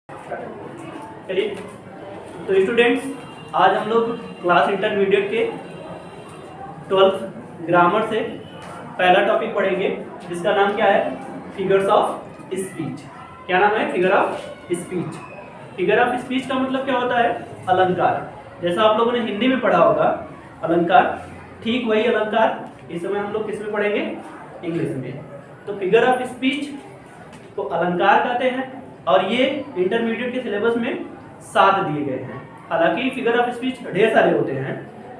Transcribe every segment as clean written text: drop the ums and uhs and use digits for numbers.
चलिए, तो स्टूडेंट्स आज हम लोग क्लास इंटरमीडिएट के 12th ग्रामर से पहला टॉपिक पढ़ेंगे जिसका नाम क्या है, फिगर्स ऑफ स्पीच। क्या नाम है? Figure of speech. Figure of speech का मतलब क्या होता है? अलंकार। जैसा आप लोगों ने हिंदी में पढ़ा होगा अलंकार, ठीक वही अलंकार इस समय हम लोग किस में पढ़ेंगे? इंग्लिश में। तो फिगर ऑफ स्पीच को अलंकार कहते हैं और ये इंटरमीडिएट के सिलेबस में 7 दिए गए हैं। हालांकि फिगर ऑफ स्पीच ढेर सारे होते हैं,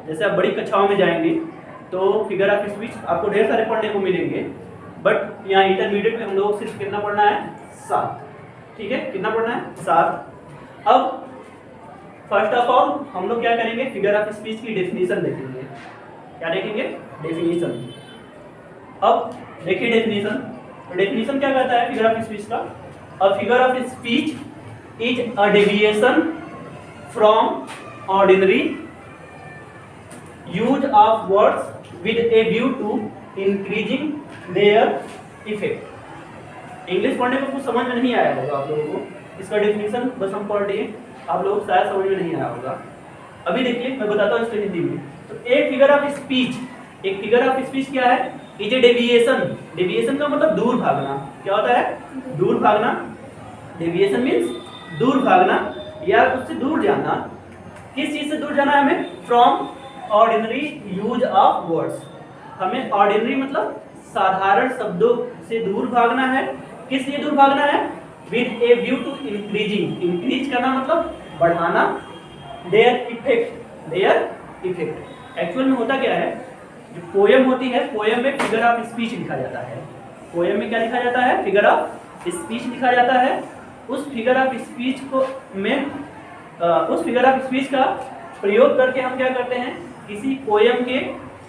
जैसे आप बड़ी कक्षाओं में जाएंगे तो फिगर ऑफ स्पीच आपको ढेर सारे पढ़ने को मिलेंगे, बट यहाँ इंटरमीडिएट में हम लोग सिर्फ कितना पढ़ना है? 7। ठीक है, कितना पढ़ना है? 7। अब फर्स्ट ऑफ ऑल हम लोग क्या करेंगे? फिगर ऑफ स्पीच की डेफिनेशन देखेंगे। क्या देखेंगे? डेफिनेशन। अब देखिए डेफिनेशन। तो डेफिनेशन क्या कहता है फिगर ऑफ स्पीच का? A figure of speech is a deviation from ordinary use of words with a view to increasing their effect. English पढ़ने में कुछ समझ में नहीं आया होगा आप लोगों को, इसका डेफिनेशन बस हम पढ़ लिए, आप लोग शायद समझ में नहीं आया होगा। अभी देखिए मैं बताता हूँ इसको हिंदी में। तो एक फिगर ऑफ स्पीच, एक फिगर ऑफ स्पीच क्या है? Is a deviation. डेविएशन का मतलब दूर भागना। क्या होता है? दूर भागना। डेविएशन मीन्स दूर भागना या उससे दूर जाना। किस चीज से दूर जाना है हमें? From ordinary use of words. हमें ऑर्डिनरी मतलब साधारण शब्दों से दूर भागना है। किस लिए दूर भागना है? With a view to increasing. Increase करना मतलब बढ़ाना। Their effect. Their effect actual में होता क्या है? जो पोयम होती है, पोयम में फिगर ऑफ स्पीच लिखा जाता है। पोयम में क्या लिखा जाता है? फिगर ऑफ स्पीच लिखा जाता है। उस फिगर ऑफ स्पीच को उस फिगर ऑफ स्पीच का प्रयोग करके हम क्या करते हैं? किसी पोयम के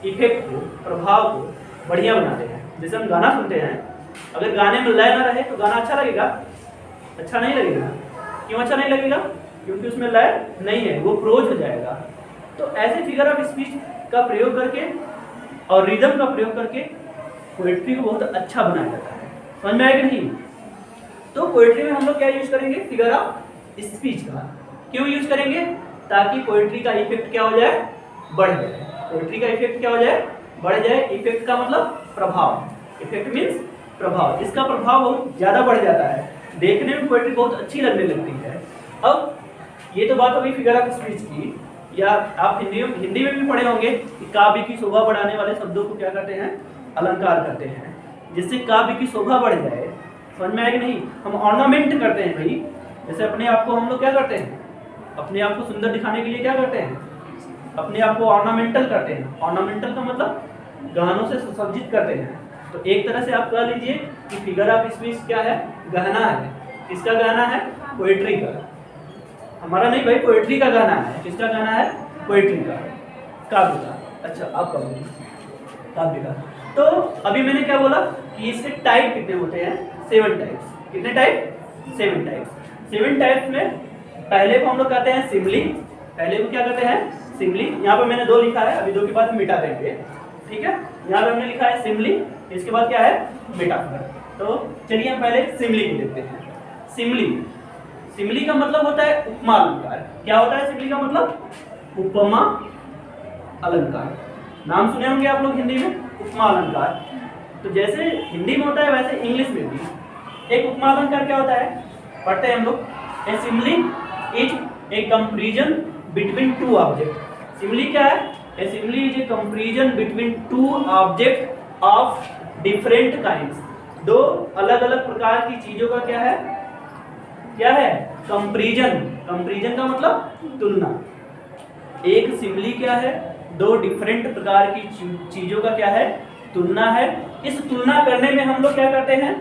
इफेक्ट को, प्रभाव को बढ़िया बनाते हैं। जैसे हम गाना सुनते हैं, अगर गाने में लय ना रहे तो गाना अच्छा लगेगा? अच्छा नहीं लगेगा। क्यों अच्छा नहीं लगेगा? क्योंकि उसमें लय नहीं है, वो प्रोज हो जाएगा। तो ऐसे फिगर ऑफ स्पीच का प्रयोग करके और रिदम का प्रयोग करके पोएट्री को बहुत अच्छा बनाया जाता है। समझ में आएगा नहीं? तो पोएट्री में हम लोग क्या यूज करेंगे? फिगर ऑफ स्पीच का। क्यों यूज करेंगे? ताकि पोएट्री का इफेक्ट क्या हो जाए? बढ़ जाए। पोएट्री का इफेक्ट क्या हो जाए? बढ़ जाए। इफेक्ट का मतलब प्रभाव। इफेक्ट मीन्स प्रभाव। इसका प्रभाव बहुत ज्यादा बढ़ जाता है, देखने में पोएट्री बहुत अच्छी लगने लगती है। अब ये तो बात होगी फिगर ऑफ स्पीच की। या आप हिंदी में भी पढ़े होंगे कि काव्य की शोभा बढ़ाने वाले शब्दों को क्या करते हैं? अलंकार करते हैं, जिससे काव्य की शोभा बढ़ जाए। समझ में आएगा नहीं? हम ऑर्नामेंट करते हैं भाई। जैसे अपने आप को हम लोग क्या करते हैं? अपने आप को सुंदर दिखाने के लिए क्या करते हैं? अपने आप को ऑर्नामेंटल करते हैं। ऑर्नामेंटल का मतलब गहनों से सुसज्जित करते हैं। तो एक तरह से आप कह लीजिए कि फिगर ऑफ स्पीच क्या है? गहना है। किसका गहना है? पोएट्री का। हमारा नहीं भाई, पोएट्री का गाना है। किसका गाना है? पोएट्री का, काव्य का। अच्छा, आप कहोगे काव्य का। तो अभी मैंने क्या बोला कि इसके टाइप कितने होते हैं? 7 टाइप्स। कितने टाइप? 7 टाइप्स। 7 टाइप्स में पहले को हम लोग कहते हैं सिमली। पहले को क्या कहते हैं? सिमली। यहाँ पर मैंने 2 लिखा है, अभी 2 के बाद मिटा देंगे। ठीक है, यहाँ पर हमने लिखा है सिमली, इसके बाद क्या है? मेटाफर। तो चलिए हम पहले सिमली को देखते हैं। सिमली, सिमली का मतलब होता है उपमा अलंकार। क्या होता है सिमली का मतलब? उपमा अलंकार। नाम सुने होंगे आप लोग हिंदी में, उपमा अलंकार। तो जैसे हिंदी में होता है वैसे इंग्लिश में भी एक उपमा अलंकार क्या होता है? पढ़ते हैं हम लोग। A simile is a comparison between 2 object. Simile क्या है? A simile is a comparison between 2 object of different kinds. 2 अलग अलग प्रकार की चीजों का क्या है? क्या है? कंपैरिजन। कंपैरिजन का मतलब तुलना। एक सिमली क्या है? 2 डिफरेंट प्रकार की चीजों का क्या है? तुलना है। इस तुलना करने में हम लोग क्या करते हैं?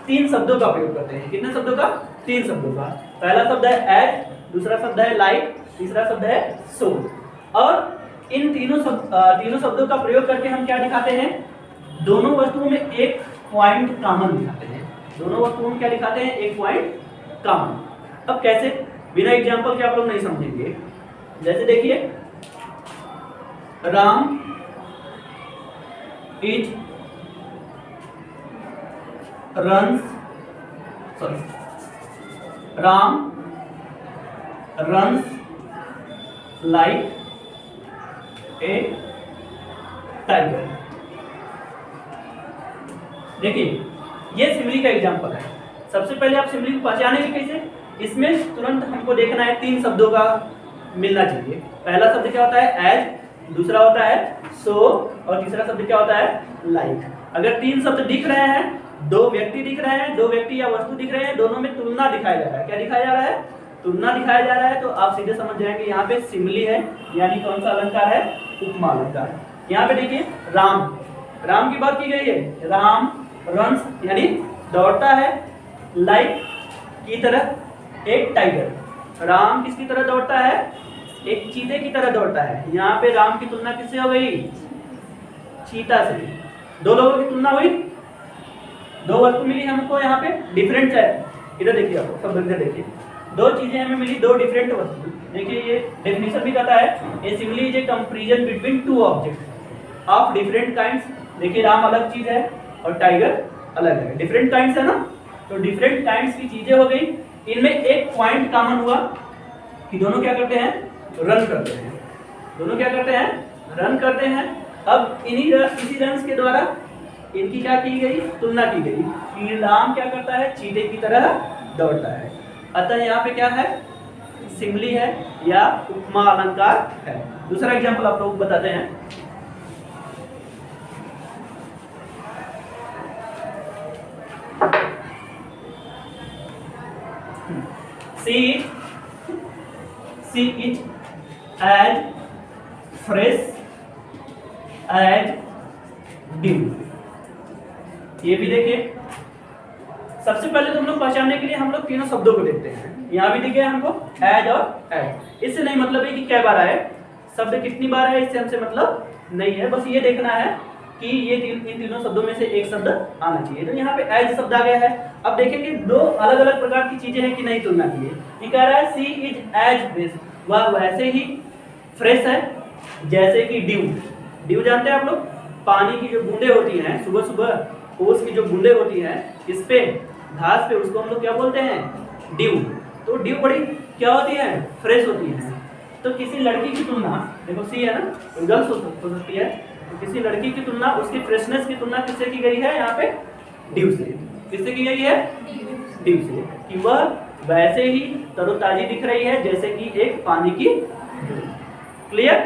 3 शब्दों का प्रयोग करते हैं। कितने शब्दों का? 3 शब्दों का। पहला शब्द है एज, दूसरा शब्द है लाइक, तीसरा शब्द है सो। और इन तीनों शब्दों का प्रयोग करके हम क्या दिखाते हैं? दोनों वस्तुओं में एक पॉइंट कॉमन दिखाते हैं। दोनों वस्तुओं में क्या दिखाते हैं? एक पॉइंट कॉमन। अब कैसे? बिना एग्जाम्पल के आप लोग नहीं समझेंगे। जैसे देखिए, Ram is runs, sorry, Ram runs like a tiger। देखिए ये सिमिली का एग्जांपल है। सबसे पहले आप सिमिली को पहचानेंगे कैसे? इसमें तुरंत हमको देखना है 3 शब्दों का मिलना चाहिए। पहला शब्द क्या होता है? एज, दूसरा होता है सो, और तीसरा शब्द क्या होता है? लाइक। अगर 3 शब्द दिख रहे हैं, 2 व्यक्ति दिख रहे हैं, 2 व्यक्ति या वस्तु दिख रहे हैं, दोनों में तुलना दिखाया जा रहा है। क्या दिखाया जा रहा है? तुलना दिखाया जा रहा है। तो आप सीधे समझ जाएंगे यहाँ पे सिमिली है, यानी कौन सा अलंकार है? उपमा अलंकार। यहाँ पे देखिए राम, राम की बात की गई है। राम रन्स यानी दौड़ता है, लाइक की तरह एक टाइगर। राम किसकी तरह दौड़ता है? एक चीते की तरह दौड़ता है। यहाँ पे राम की तुलना किससे हो गई? चीता से। 2 लोगों की तुलना हुई, 2 वस्तु मिली हमको। यहाँ पे डिफरेंट है, इधर देखिए, आप सब इधर देखिए, 2 चीजें हमें मिली, 2 डिफरेंट वस्तु। देखिए ये डेफिनेशन भी कहता है a simile is a comparison between 2 object of different kinds. देखिए राम अलग चीज है और टाइगर अलग है, डिफरेंट काइंड्स है ना। तो डिफरेंट काइंड्स की चीजें हो गई। इनमें एक पॉइंट कॉमन हुआ कि दोनों क्या करते हैं? रन करते हैं। दोनों क्या करते हैं? रन करते हैं। अब इसी रन्स के द्वारा इनकी क्या की गई? तुलना की गई कि राम क्या करता है? चीते की तरह दौड़ता है। अतः यहाँ पे क्या है? सिमिली है या उपमा अलंकार है। दूसरा एग्जांपल आप लोग बताते हैं। See it as fresh as dew। ये भी देखिए, सबसे पहले तो हम लोग पहचानने के लिए हम लोग तीनों शब्दों को देखते हैं। यहाँ भी दिखे हमको एज और एज। इससे नहीं मतलब है कि क्या बार आए, शब्द कितनी बार है इससे हमसे मतलब नहीं है। बस ये देखना है कि ये इन तीनों शब्दों में से एक शब्द आना चाहिए। तो यहाँ पे एज शब्द आ गया है। अब देखेंगे 2 अलग अलग प्रकार की चीजें हैं कि नहीं तुलना की है। ये कह रहा है सी इज एज फ्रेश, वह वैसे ही फ्रेश है जैसे कि ड्यू। ड्यू जानते हैं आप लोग? पानी की जो बूंदे होती हैं सुबह सुबह, ओस की जो बूंदे होती हैं इस पे घास पे, उसको हम लोग क्या बोलते हैं? ड्यू। तो ड्यू बड़ी क्या होती है? फ्रेश होती है। तो किसी लड़की की तुलना, देखो सी है ना, गर्ल्स हो सकती है, तो किसी लड़की की तुलना, उसकी फ्रेशनेस की तुलना किससे की गई है? यहाँ पे ड्यू से। किससे की गई है? ड्यू से, कि वह वैसे ही तरोताजी दिख रही है जैसे कि एक पानी की बूंद। क्लियर?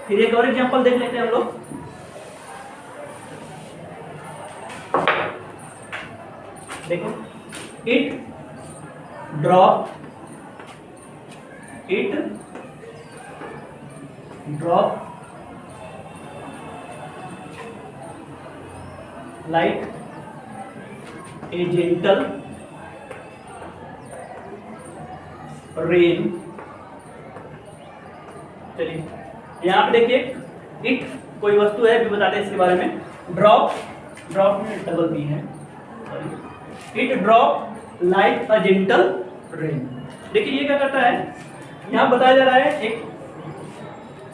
फिर एक और एग्जांपल देख लेते हैं हम लोग। देखो it drop like a gentle rain। चलिए यहाँ पे देखिए, इट कोई वस्तु है, भी बताते हैं इसके बारे में। ड्रॉप में डबल बी है, it drop like a gentle rain. देखिए ये क्या करता है? यहाँ बताया जा रहा है, एक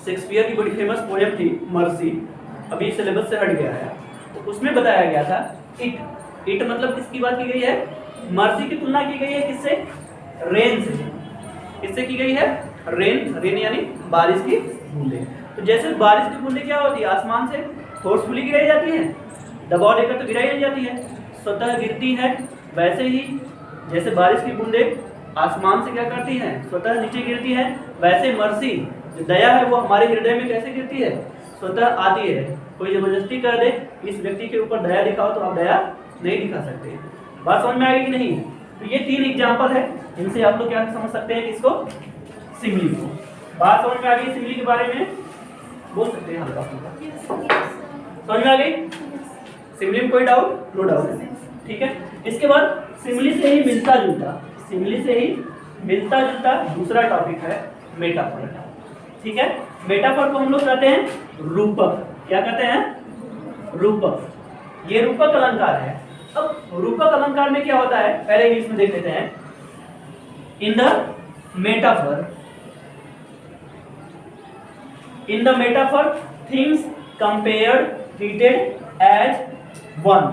शेक्सपियर की बड़ी फेमस पोएम थी मर्सी, अभी सिलेबस से हट गया है, तो उसमें बताया गया था इट मतलब किसकी बात की गई है? मर्सी की तुलना की गई है किससे? रेन से। किससे की गई है? रेन यानी बारिश की बूंदें। तो जैसे बारिश की बूंदें क्या होती है? आसमान से फोर्सफुली गिराई जाती है, दबाव देकर तो गिराई नहीं जाती है, स्वतः गिरती है। वैसे ही जैसे बारिश की बूंदें आसमान से क्या करती हैं? स्वतः नीचे गिरती हैं। वैसे मर्सी जो दया है वो हमारे हृदय में कैसे गिरती है? स्वतः आती है। कोई जबरदस्ती कर दे इस व्यक्ति के ऊपर दया दिखाओ तो आप दया नहीं दिखा सकते। बात समझ में आ गई कि नहीं? तो ये 3 एग्जाम्पल है, इनसे आप लोग क्या समझ सकते हैं? किसको? सिमिली को। बात समझ में आ गई? सिमिली के बारे में बोल सकते हैं हल्का फुल्का। समझ में आ गई? सिमिली में कोई डाउट? No doubt. ठीक है, इसके बाद सिमिली से ही मिलता जुलता दूसरा टॉपिक है मेटाफर। ठीक है, मेटाफर को हम लोग कहते हैं रूपक। क्या कहते हैं? रूपक। ये रूपक अलंकार है। अब रूपक अलंकार में क्या होता है पहले इंग्लिश में देख लेते हैं। In the metaphor things compared treated as one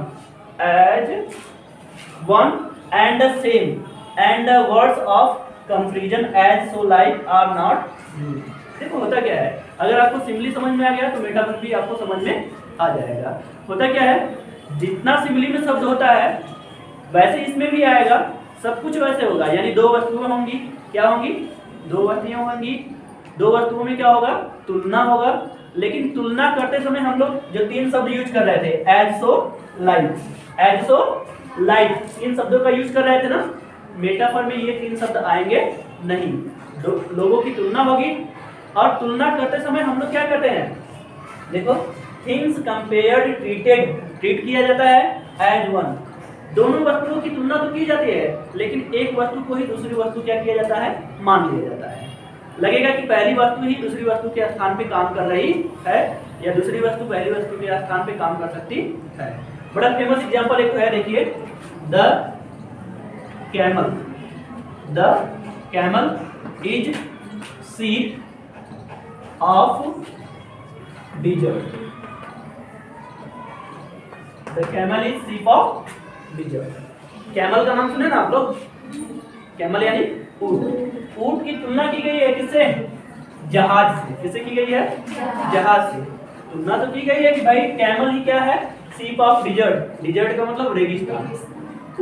and the same, and the words of comparison as so like are not used. देखो होता क्या है, अगर आपको सिंपली समझ में आ गया तो मेटाफर भी आपको समझ में आ जाएगा। होता क्या है, जितना सिंपली में शब्द होता है वैसे इसमें भी आएगा, सब कुछ वैसे होगा। यानी दो वस्तुएं होंगी, क्या होंगी, दो वस्तुएं होंगी, दो वस्तुओं में क्या होगा, तुलना होगा। लेकिन तुलना करते समय हम लोग जो तीन शब्द यूज कर रहे थे, as so like, as so like, इन शब्दों का यूज कर रहे थे ना, मेटाफर में ये तीन शब्द आएंगे नहीं। लोगों की तुलना होगी, और तुलना करते समय हम लोग क्या करते हैं, देखो थिंग्स कंपेयर्ड ट्रीटेड, ट्रीट किया जाता है एज वन। दोनों वस्तुओं की तुलना तो की जाती है, लेकिन एक वस्तु को ही दूसरी वस्तु क्या किया जाता है, मान लिया जाता है। लगेगा कि पहली वस्तु ही दूसरी वस्तु के स्थान पे काम कर रही है, या दूसरी वस्तु पहली वस्तु के स्थान पे काम कर सकती है। बड़ा फेमस एग्जांपल एक तो है, देखिए the camel, the camel is seat of dessert, the camel is seat of dessert. Camel का नाम सुने ना आप लोग, कैमल यानी ऊंट। ऊंट की तुलना की गई है किससे, जहाज से। किससे की गई है, जहाज से। तुलना तो की गई है कि भाई कैमल ही क्या है, सीप ऑफ डिजर्ट, डिजर्ट का मतलब रेगिस्तान,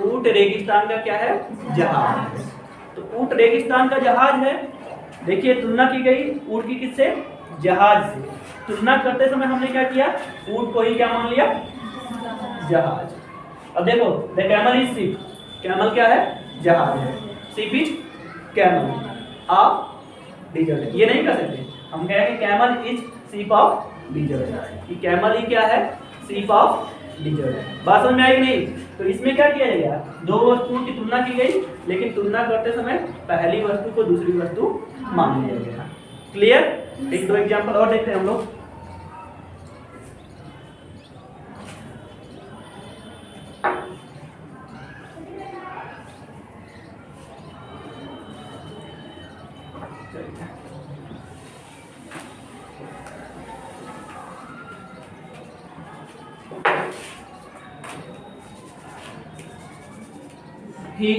ऊंट रेगिस्तान का क्या है, जहाज। तो ऊंट रेगिस्तान का जहाज है। देखिए तुलना की गई ऊंट की किससे, जहाज से। तुलना करते समय हमने क्या किया, ऊंट को ही क्या मान लिया, जहाज। अब देखो द कैमल इज सीप, कैमल क्या है, जहाज है, सीप इज कैमल ऑफ डिजर्ट। ये नहीं कर सकते, हम कहेंगे कैमल इज सीप ऑफ डिजर्ट, कि कैमल ही क्या है, सीप ऑफ डिजर्ट। बात समझ में आई नहीं? तो इसमें क्या किया जाएगा, दो वस्तुओं की तुलना की गई, लेकिन तुलना करते समय पहली वस्तु को दूसरी वस्तु मान लिया गया। क्लियर? एक दो एग्जांपल और देखते हैं हम लोग। He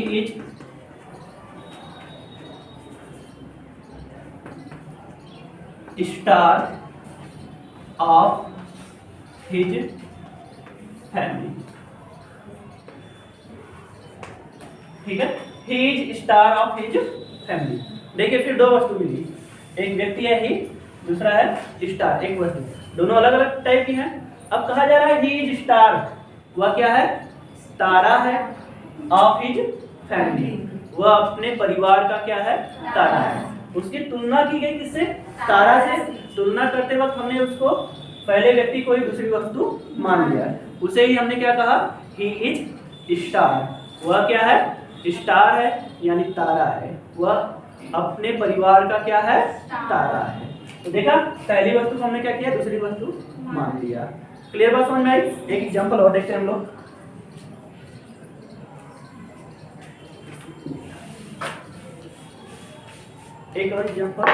is star of his family। ठीक है, he is star of his family। देखिए फिर दो वस्तु मिली, एक व्यक्ति है ही, दूसरा है स्टार, एक वस्तु, दोनों अलग अलग टाइप की हैं। अब कहा जा रहा है he is star, वह क्या है, तारा है, ऑफ हिज फैमिली, वह अपने परिवार का क्या है, तारा है। उसकी तुलना की गई किससे, तारा से। तुलना करते वक्त हमने उसको पहले व्यक्ति को ही दूसरी वस्तु मान लिया, उसे ही हमने क्या कहा, ही इज स्टार, वह क्या है, स्टार है यानी तारा है, वह अपने परिवार का क्या है, तारा है। तो देखा, पहली वस्तु को हमने क्या किया, दूसरी वस्तु मान लिया। क्लियर बात समझ में आई? एक एग्जांपल और देखते हैं हम लोग। एक और example,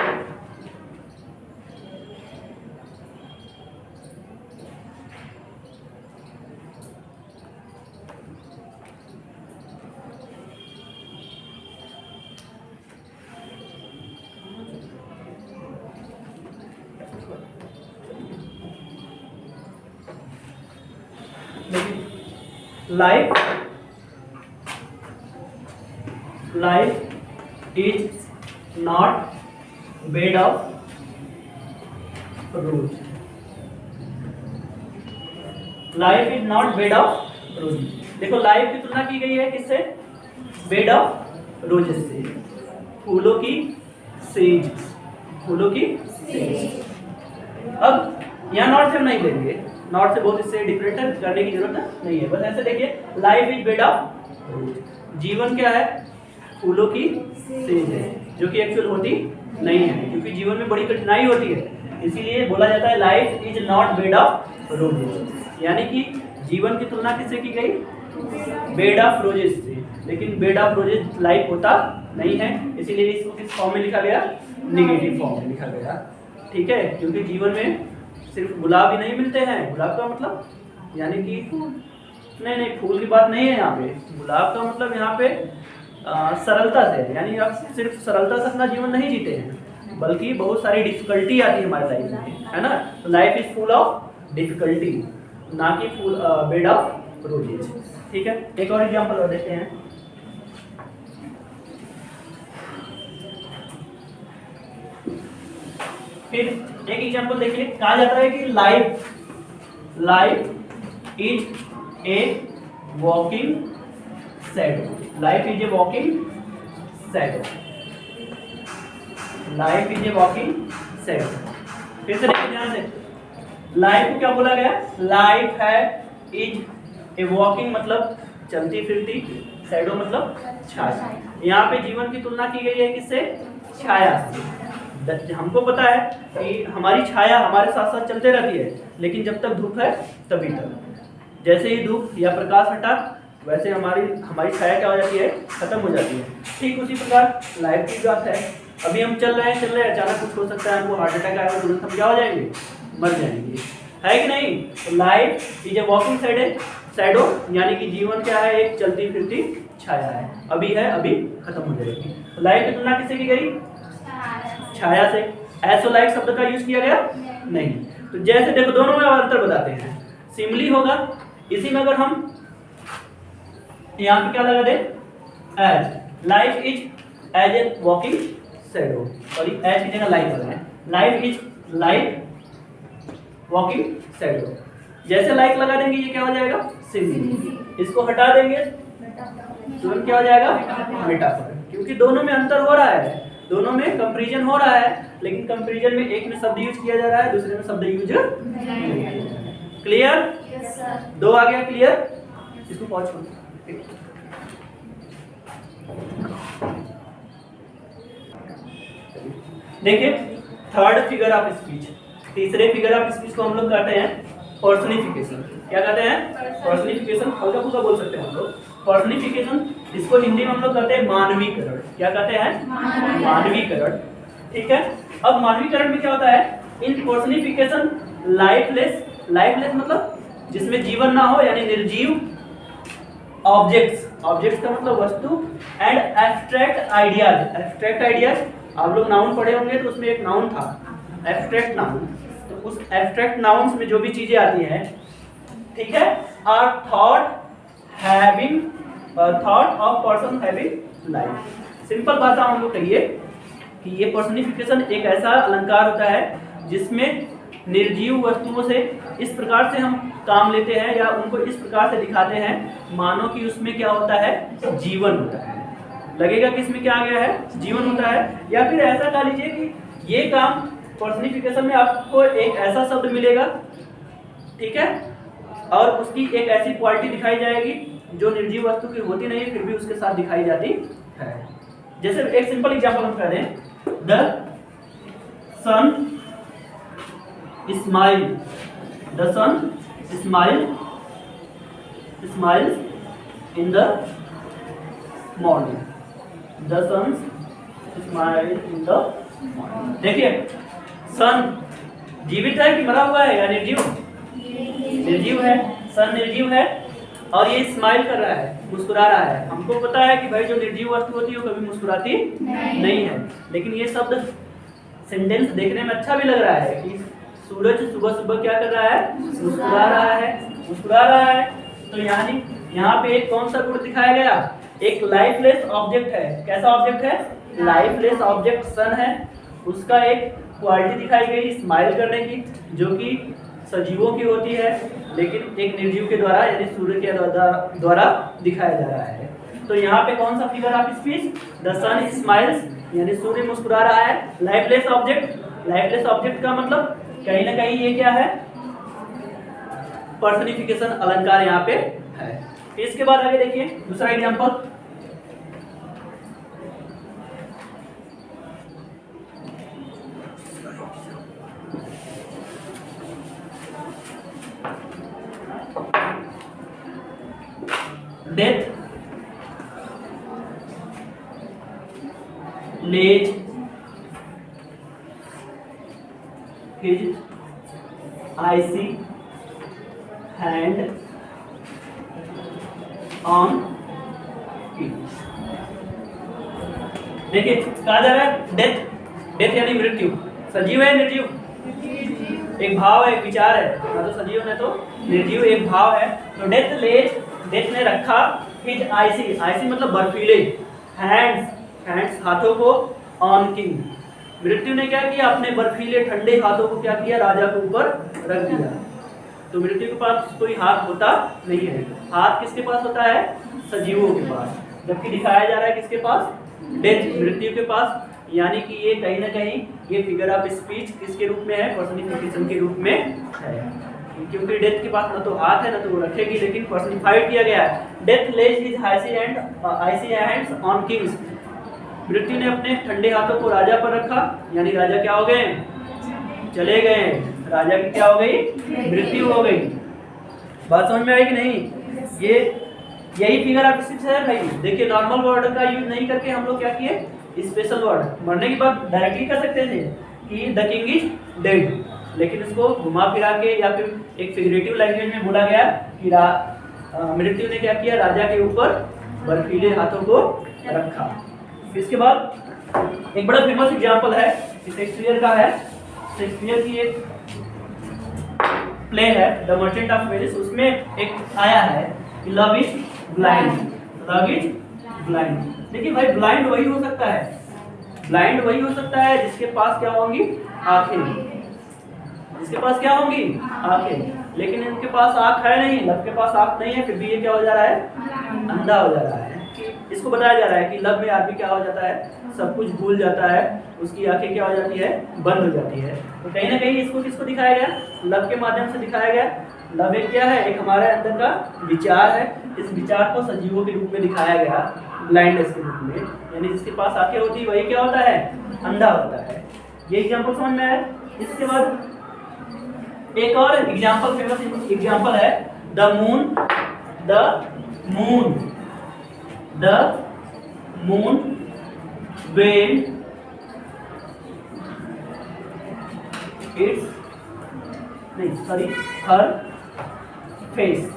life is not bed of rose, life is not bed of रोज। देखो लाइफ की तुलना की गई है किससे, बेड ऑफ रोजेस से, फूलों की सेज, फूलों की सेज। अब यहाँ नॉट से हम नहीं लेंगे, नॉट से बहुत इससे डिफरेंट है, करने की जरूरत नहीं है, बस ऐसे देखिए लाइफ इज बेड ऑफ रोज, जीवन क्या है, फूलों की सेज है, जो कि एक्चुअल होती नहीं है, क्योंकि जीवन में बड़ी कठिनाई होती है, इसीलिए बोला जाता है life is not bed of roses. यानी कि जीवन की तुलना किससे की गई, बेड ऑफ रोजेस से, लेकिन बेड ऑफ रोजेस लाइफ होता नहीं है, इसीलिए इसको किस फॉर्म में लिखा गया, निगेटिव फॉर्म में लिखा गया। ठीक है, क्योंकि जीवन में सिर्फ गुलाब ही नहीं मिलते हैं, गुलाब का मतलब यानी कि नहीं फूल की बात नहीं है यहाँ पे, गुलाब का मतलब यहाँ पे सरलता से, यानी आप सिर्फ सरलता से अपना जीवन नहीं जीते हैं, बल्कि बहुत सारी डिफिकल्टी आती है हमारे लाइफ में, है ना। तो life is full of difficulty, ना कि फुल बेड ऑफ रोजेज। ठीक है, एक और एग्जांपल और देखते हैं। फिर एक एग्जांपल देखिए, कहा जाता है कि life is a walking shadow. Life is a walking shadow. Life is a walking shadow. फिर से देखिए ध्यान से, लाइफ को क्या बोला गया? लाइफ है इज ए वॉकिंग मतलब चलती फिरती, शैडो मतलब छाया। यहाँ पे जीवन की तुलना की गई है किससे? छाया से। हमको पता है कि हमारी छाया हमारे साथ साथ चलते रहती है, लेकिन जब तक धूप है तभी तक। जैसे ही धूप या प्रकाश हटा, वैसे हमारी छाया क्या हो जाती है? खत्म हो जाती है। ठीक उसी प्रकार लाइफ की बात है। अभी हम चल रहे हैं, अचानक कुछ हो सकता है, हमको हार्ट अटैक आएगा, तुरंत हम क्या हो जाएंगे? मर जाएंगे, है कि नहीं? तो life is a walking shadow, यानी कि जीवन क्या है? एक चलती फिरती छाया है। अभी है, अभी खत्म हो जाएगी। तो लाइफ की तुलना किससे की गई? छाया से। ऐसो लाइक शब्द का यूज किया गया? नहीं। तो जैसे देखो, दोनों में अंतर बताते हैं। सिमिली होगा, इसी में अगर हम यहाँ पे क्या लगा दे? As. Life is as a walking shadow, और एज की जगह लाइफ लगा है। Life is like walking shadow. जैसे लाइक लगा देंगे, ये क्या हो जाएगा? सिमिली। इसको हटा देंगे, तुरंत क्या हो जाएगा? मेटाफर। क्योंकि दोनों में अंतर हो रहा है, दोनों में कंपैरिजन हो रहा है, लेकिन कंपैरिजन में एक में शब्द यूज किया जा रहा है, दूसरे में शब्द यूज नहीं। क्लियर? दो आ गया क्लियर? इसको पॉज करो। देखिए, थर्ड फिगर ऑफ स्पीच, तीसरे फिगर ऑफ स्पीच को हम लोग कहते हैं पर्सनिफिकेशन। क्या कहते हैं? पर्सनिफिकेशन। हल्का फुल्का बोल सकते हैं हम लोग। पर्सनिफिकेशन, इसको हिंदी में हम लोग कहते हैं मानवीकरण। क्या कहते हैं? मानवीकरण। ठीक है, अब मानवीकरण में क्या होता है? इन पर्सनिफिकेशन लाइफलेस मतलब जिसमें जीवन ना हो, यानी निर्जीव ऑब्जेक्ट्स का मतलब वस्तु, एंड एब्स्ट्रैक्ट आइडियाज। आप लोग नाउन पढ़े होंगे, तो उसमें एक नाउन था एब्स्ट्रैक्ट नाउन। तो उस एब्स्ट्रैक्ट नाउन्स में जो भी चीजें आती हैं, ठीक है, are thought of person having life. Simple भाषा हम लोग कहिए कि ये पर्सनिफिकेशन एक ऐसा अलंकार होता है जिसमें निर्जीव वस्तुओं से इस प्रकार से हम काम लेते हैं, या उनको इस प्रकार से दिखाते हैं मानो कि उसमें क्या होता है? जीवन होता है। लगेगा कि इसमें क्या आ गया है? जीवन होता है। या फिर ऐसा कह लीजिए कि ये काम पर्सनिफिकेशन में आपको एक ऐसा शब्द मिलेगा, ठीक है, और उसकी एक ऐसी क्वालिटी दिखाई जाएगी जो निर्जीव वस्तु की होती नहीं है, फिर भी उसके साथ दिखाई जाती है। जैसे एक सिंपल एग्जांपल हम कह दें, the sun smiles in the morning. The sun smiles in the morning. देखिए, सन जीवित है कि मरा हुआ है, या निर्जीव? निर्जीव है। सन निर्जीव है, और ये स्माइल कर रहा है, मुस्कुरा रहा है। हमको पता है कि भाई जो निर्जीव वस्तु होती है वो कभी मुस्कुराती नहीं है, लेकिन ये शब्द सेंटेंस देखने में अच्छा भी लग रहा है कि सूरज सुबह सुबह क्या कर रहा है? मुस्कुरा रहा है। तो यानी यहाँ पे एक कौन सा गुण दिखाया गया? एक लाइफलेस ऑब्जेक्ट है। कैसा ऑब्जेक्ट है? लाइफलेस ऑब्जेक्ट सन है, उसका एक क्वालिटी दिखाई गई स्माइल करने की, जो कि सजीवों की होती है, लेकिन एक निर्जीव के द्वारा, यानी सूर्य के द्वारा दिखाया जा रहा है। तो यहाँ पे कौन सा figure of speech? The sun smiles, यानी सूर्य मुस्कुरा रहा है। लाइफलेस ऑब्जेक्ट का मतलब कहीं ना कहीं ये क्या है? पर्सनिफिकेशन अलंकार यहाँ पे है। इसके बाद आगे देखिए दूसरा example, death lays his icy hand on it. देखिए कहा जा रहा है डेथ, डेथ यानी मृत्यु। सजीव है निर्जीव? एक भाव है, एक विचार है, ना तो सजीव ना तो निर्जीव, एक भाव है। तो डेथ लेज, डेथ ने रखा हिज आईसी, आईसी मतलब बर्फीले, हैंड्स, हैंड्स हाथों को, ऑन किंग, मृत्यु ने क्या किया, अपने बर्फीले ठंडे हाथों को क्या किया, राजा के ऊपर रख दिया। तो मृत्यु के पास कोई हाथ होता नहीं है। हाथ किसके पास होता है? सजीवों के पास। जबकि दिखाया जा रहा है किसके पास? डेथ, मृत्यु के पास। यानी कि ये कहीं ना कहीं ये फिगर ऑफ स्पीच किसके रूप में है? पर्सनिफिकेशन के रूप में है। क्योंकि डेथ के पास ना तो हाथ है ना तो वो रखेगी, लेकिन पर्सनिफाइड किया गया है। Death lays his icy hands on kings, मृत्यु ने अपने ठंडे हाथों को राजा पर रखा, यानी राजा क्या हो गए? चले गए। राजा की क्या हो गई? मृत्यु हो गई। बात समझ में आई कि नहीं? ये यही फिगर ऑफ स्पीच है भाई। देखिए नॉर्मल वर्ड का यूज नहीं करके हम लोग क्या किए, स्पेशल वर्ड। मरने की बात डायरेक्टली कर सकते थे कि द किंग इज डेड, लेकिन इसको घुमा फिरा के या फिर एक फिगरेटिव लैंग्वेज में बोला गया कि मृत्यु ने क्या किया, राजा के ऊपर बर्फीले हाथों को रखा। इसके बाद एक बड़ा फेमस एग्जांपल है, शेक्सपियर का है। शेक्सपियर की एक प्ले है द मर्चेंट ऑफ वेनिस, उसमें एक आया है love is blind, love is blind. देखिए भाई ब्लाइंड वही हो सकता है, ब्लाइंड वही हो सकता है जिसके पास क्या होंगी, आंखें, जिसके पास क्या होंगी, आंखें। लेकिन इनके पास आंख है नहीं, लव के पास आंख नहीं है, फिर भी ये क्या हो जा रहा है, अंधा हो जा रहा है। इसको बताया जा रहा है कि लव में आदमी क्या हो जाता है, सब कुछ भूल जाता है, उसकी आंखें क्या हो जाती है, बंद हो जाती है। तो कहीं ना कहीं इसको किसको दिखाया गया, लव के माध्यम से दिखाया गया। लव एक क्या है, एक हमारे अंदर का विचार है। इस विचार को सजीवों के रूप में दिखाया गया, ब्लाइंडनेस के रूप में, यानी जिसके पास आंखें होती है वही क्या होता है, अंधा होता है। ये एग्जाम्पल समझ में आया। इसके बाद एक और एग्जाम्पल, फेमस एग्जाम्पल है the moon, the moon, the moon weld it's, नहीं सॉरी, हर फेस।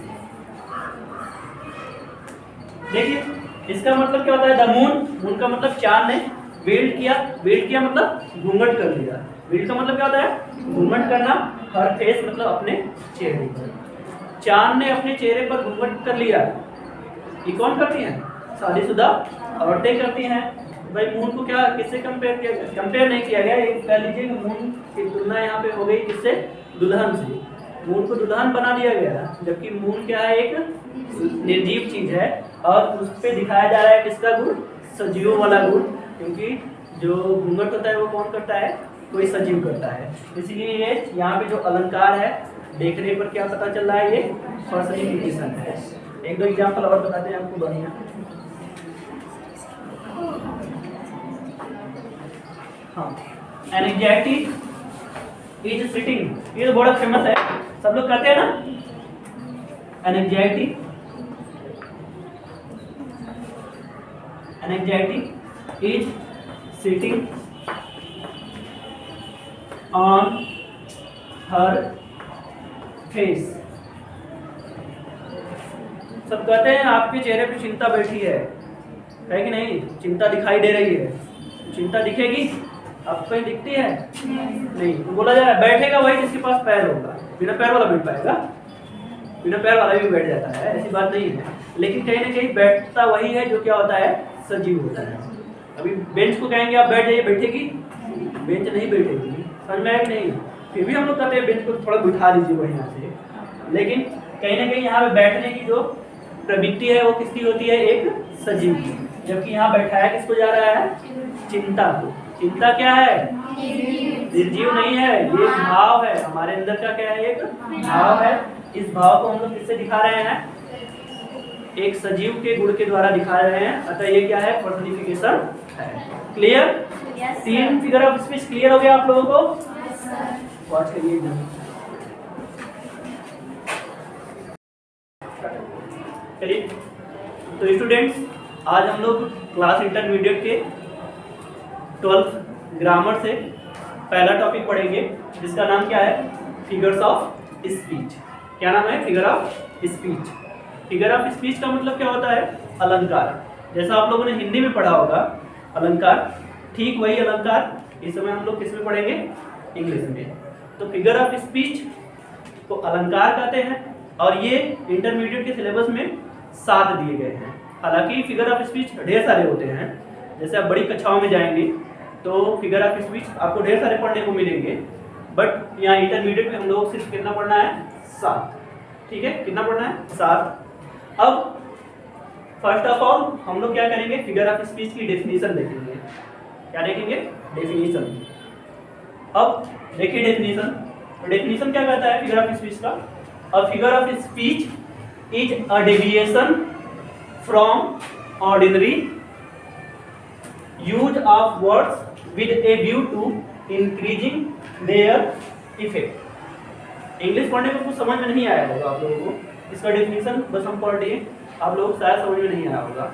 देखिए इसका मतलब क्या होता है, द मून, मून का मतलब चांद ने वेल्ड किया, वेल्ड किया मतलब घूंघट कर लिया। वेल्ड का मतलब क्या होता है, घूंघट करना। हर फेस मतलब अपने चेहरे पर, चांद ने अपने चेहरे पर घूंघट कर लिया। ये कौन करती हैं, शादीशुदा औरतें करती हैं। भाई मून को क्या किससे कंपेयर किया गया, कंपेयर नहीं किया गया, एक कह लीजिए मून की तुलना यहाँ पे हो गई किससे, दुल्हन से। मून को दुल्हन बना दिया गया, जबकि मून क्या है, एक निर्जीव चीज है और उस पर दिखाया जा रहा है किसका गुण, सजीवों वाला गुण। क्योंकि जो घूंघट होता है वो कौन करता है, कोई सजीव करता है। इसलिए ये यहाँ पे जो अलंकार है, देखने पर क्या पता चल रहा है, ये पर्सनिफिकेशन है। एक दो एग्जाम्पल और बताते हैं आपको बढ़िया। हाँ, एंजाइटी इज सिटिंग, ये तो बड़ा फेमस है, सब लोग कहते हैं ना। Anxiety, anxiety is sitting on her face. सब कहते हैं आपके चेहरे पे चिंता बैठी है कि नहीं, चिंता दिखाई दे रही है। चिंता दिखेगी आपको, कहीं दिखती है नहीं। तो बोला जा रहा है बैठेगा वही जिसके पास पैर होगा, बिना पैर वाला बैठ पाएगा, बिना पैर वाला भी बैठ जाता है, ऐसी बात नहीं है। लेकिन कहीं ना कहीं बैठता वही है जो क्या होता है, सजीव होता है। अभी बेंच को कहेंगे आप बैठ जाइए, बैठेगी, बेंच नहीं बैठेगी, समझ में आया कि नहीं। फिर भी हम लोग कहते हैं बेंच को थोड़ा बिठा दीजिए वहीं से, लेकिन कहीं ना कहीं यहाँ पे बैठने की जो प्रवृत्ति है वो किसकी होती है, एक सजीव की। जबकि यहाँ बैठाया किसको जा रहा है, चिंता को। चिंता क्या है, निर्जीव नहीं है, ये एक भाव है हमारे अंदर का, क्या है, एक भाव है। इस भाव को हम लोग किससे दिखा रहे हैं, एक सजीव के गुण के द्वारा दिखा रहे हैं। अतः ये क्या है, पर्सनिफिकेशन है। क्लियर, तीन फिगर ऑफ स्पीच क्लियर हो गया आप लोगों को। वॉच करिए चलिए। तो स्टूडेंट्स, आज हम लोग क्लास इंटरमीडिएट के 12th ग्रामर से पहला टॉपिक पढ़ेंगे, जिसका नाम क्या है, फिगर्स ऑफ स्पीच। क्या नाम है, figure of speech. Figure of speech का मतलब क्या होता है, अलंकार। जैसा आप लोगों ने हिंदी में पढ़ा होगा, अलंकार, ठीक वही अलंकार इस समय हम लोग किस में पढ़ेंगे, इंग्लिश में। तो फिगर ऑफ स्पीच को अलंकार कहते हैं और ये इंटरमीडिएट के सिलेबस में 7 दिए गए हैं। हालांकि फिगर ऑफ स्पीच ढेर सारे होते हैं, जैसे आप बड़ी कक्षाओं में जाएंगे तो फिगर ऑफ स्पीच आपको ढेर सारे पढ़ने को मिलेंगे, बट यहाँ इंटरमीडिएट में हम लोग सिर्फ कितना पढ़ना है, 7। ठीक है, कितना पढ़ना है, 7। अब फर्स्ट ऑफ ऑल हम लोग क्या करेंगे, फिगर ऑफ स्पीच की डेफिनेशन देखेंगे। क्या देखेंगे, डेफिनेशन। अब देखिए डेफिनेशन, डेफिनेशन क्या कहता है फिगर ऑफ स्पीच का, a figure of speech is a deviation from ordinary use of words with a view to increasing their effect. English पढ़ने में कुछ समझ में नहीं आया होगा आप लोगों को, इसका डेफिनेशन बस हम पढ़ लिए, आप लोग शायद समझ में नहीं आया होगा।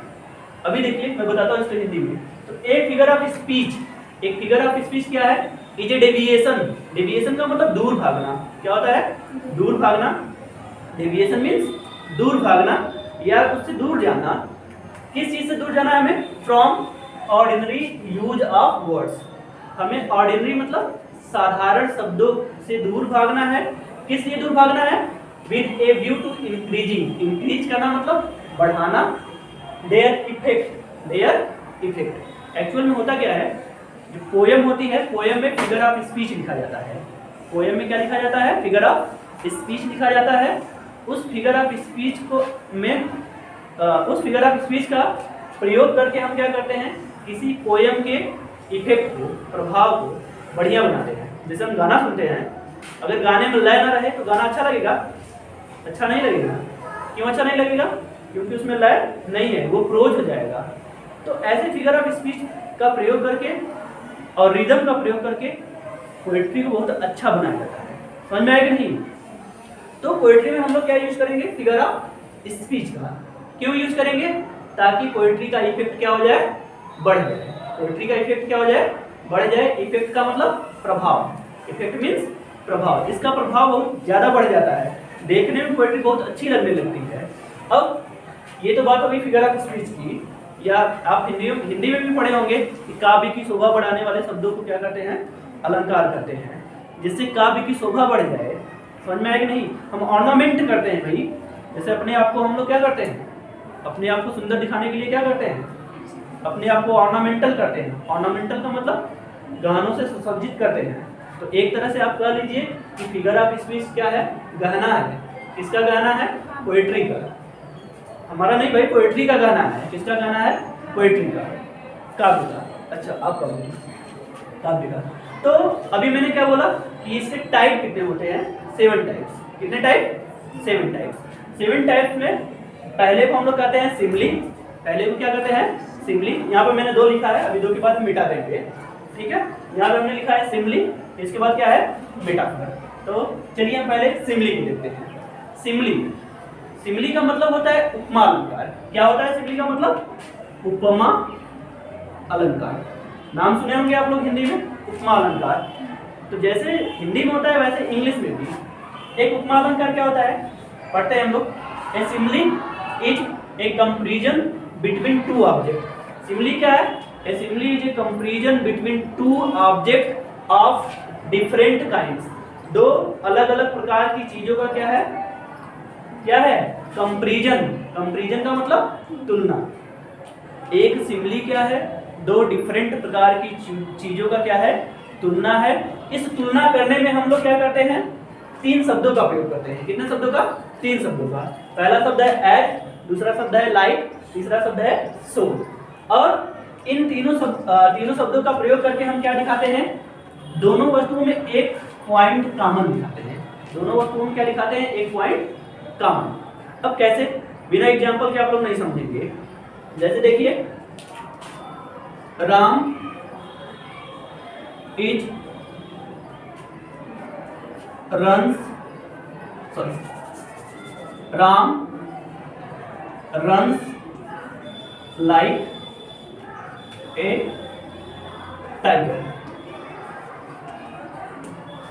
अभी देखिए मैं बताता हूँ इसको हिंदी में। तो एक फिगर ऑफ स्पीच, एक फिगर ऑफ स्पीच क्या है, इज ए डेविएशन। डेविएशन का मतलब दूर भागना। क्या होता है, दूर भागना। डेविएशन मीन्स दूर भागना या उससे दूर जाना। किस चीज से दूर जाना है हमें, from ordinary use of words. हमें ऑर्डिनरी मतलब साधारण शब्दों से दूर भागना है। किस लिए दूर भागना है, with a view to increasing. Increase करना मतलब बढ़ाना, their effect, their effect. Actual में होता क्या है, जो पोयम होती है, पोयम में फिगर ऑफ स्पीच लिखा जाता है। पोयम में क्या लिखा जाता है, फिगर ऑफ स्पीच लिखा जाता है। उस फिगर ऑफ स्पीच को में उस फिगर ऑफ स्पीच का प्रयोग करके हम क्या करते हैं, किसी पोयम के इफेक्ट को, प्रभाव को बढ़िया बनाते हैं। जैसे हम गाना सुनते हैं, अगर गाने में लय ना रहे तो गाना अच्छा लगेगा, अच्छा नहीं लगेगा। क्यों अच्छा नहीं लगेगा, क्योंकि उसमें लय नहीं है, वो प्रोज हो जाएगा। तो ऐसे फिगर ऑफ स्पीच का प्रयोग करके और रिदम का प्रयोग करके पोएट्री को बहुत अच्छा बनाया जाता है। समझ में आएगा नहीं। तो पोएट्री में हम लोग क्या यूज करेंगे, फिगर ऑफ स्पीच का। क्यों यूज करेंगे, ताकि पोएट्री का इफेक्ट क्या हो जाए, बढ़ जाए। पोएट्री का इफेक्ट क्या हो जाए, बढ़ जाए। इफेक्ट का मतलब प्रभाव, इफेक्ट मीन्स प्रभाव। इसका प्रभाव बहुत ज्यादा बढ़ जाता है, देखने में पोएट्री बहुत अच्छी लगने लगती है। अब ये तो बात हो गई फिगर ऑफ स्पीच की। या आप हिंदी में भी पढ़े होंगे कि काव्य की शोभा बढ़ाने वाले शब्दों को क्या करते हैं, अलंकार करते हैं, जिससे काव्य की शोभा बढ़ जाए। समझ में आएगा नहीं। हम ऑर्नामेंट करते हैं भाई, जैसे अपने आप को हम लोग क्या करते हैं, अपने आप को सुंदर दिखाने के लिए क्या करते हैं, अपने आप को ऑर्नामेंटल करते हैं। ऑर्नामेंटल का मतलब गहनों से सुसज्जित करते हैं। तो एक तरह से आप कह लीजिए कि फिगर ऑफ स्पीच क्या है, गहना है। किसका गहना है, पोएट्री का। हमारा नहीं भाई, पोएट्री का गाना है। किसका गाना है, पोएट्री का, काव्य का। अच्छा आप कहोगे काव्य का। तो अभी मैंने क्या बोला कि इसके टाइप कितने होते हैं, 7 टाइप्स। कितने टाइप, 7 टाइप्स। 7 टाइप्स में पहले को हम लोग कहते हैं सिमली। पहले को क्या कहते हैं, सिमली। यहाँ पे मैंने 2 लिखा है, अभी 2 के बाद मिटा देंगे, ठीक है। यहाँ पे हमने लिखा है सिमली, इसके बाद क्या है, मेटाफर। तो चलिए हम पहले सिमली को देखते हैं। सिमली, सिमली का मतलब होता है उपमा अलंकार। क्या होता है सिमली का मतलब, उपमा अलंकार। नाम सुने होंगे आप लोग हिंदी में, उपमा अलंकार। तो जैसे हिंदी में होता है वैसे इंग्लिश में भी एक उपमा अलंकार क्या होता है, पढ़ते हैं हम लोग। A simile is a comparison between 2 object. Simile क्या है, a simile is a comparison between 2 object of different kinds. 2 अलग अलग प्रकार की चीजों का क्या है, क्या है, कंपैरिजन। कंपैरिजन का मतलब तुलना। एक सिमली क्या है, 2 डिफरेंट प्रकार की चीजों का क्या है, तुलना है। इस तुलना करने में हम लोग क्या करते हैं, 3 शब्दों का प्रयोग करते हैं। कितने शब्दों का, 3 शब्दों का। पहला शब्द है एज, दूसरा शब्द है लाइक, तीसरा शब्द है सो। और इन तीनों शब्दों का प्रयोग करके हम क्या दिखाते हैं, दोनों वस्तुओं में एक पॉइंट कॉमन दिखाते हैं। दोनों वस्तुओं में क्या दिखाते हैं, एक पॉइंट कॉमन। अब कैसे, बिना एग्जांपल के आप लोग नहीं समझेंगे। जैसे देखिए, Ram is runs, sorry, Ram runs like a tiger.